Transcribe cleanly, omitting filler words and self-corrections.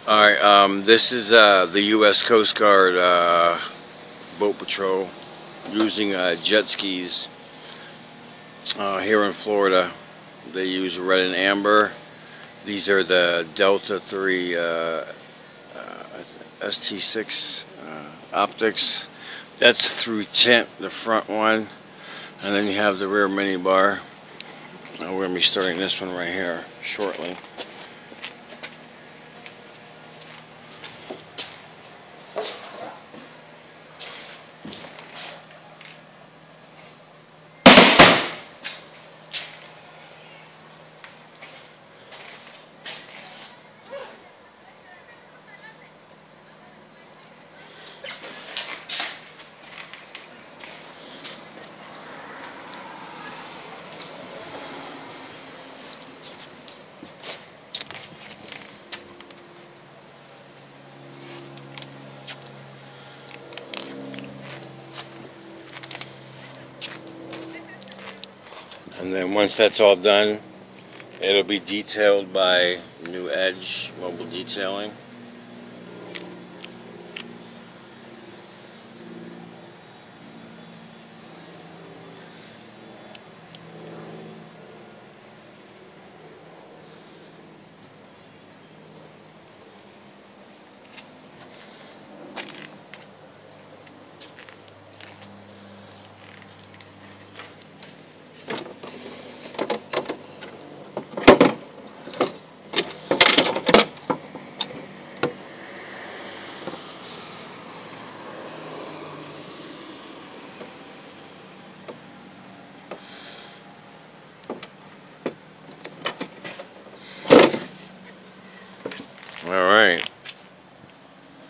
Alright, this is the U.S. Coast Guard boat patrol using jet skis here in Florida. They use red and amber. These are the DELTA-3 ST6 optics. That's through tint, the front one, and then you have the rear mini bar. We're going to be starting this one right here shortly. And then once that's all done, it'll be detailed by New Edge Mobile Detailing. All right.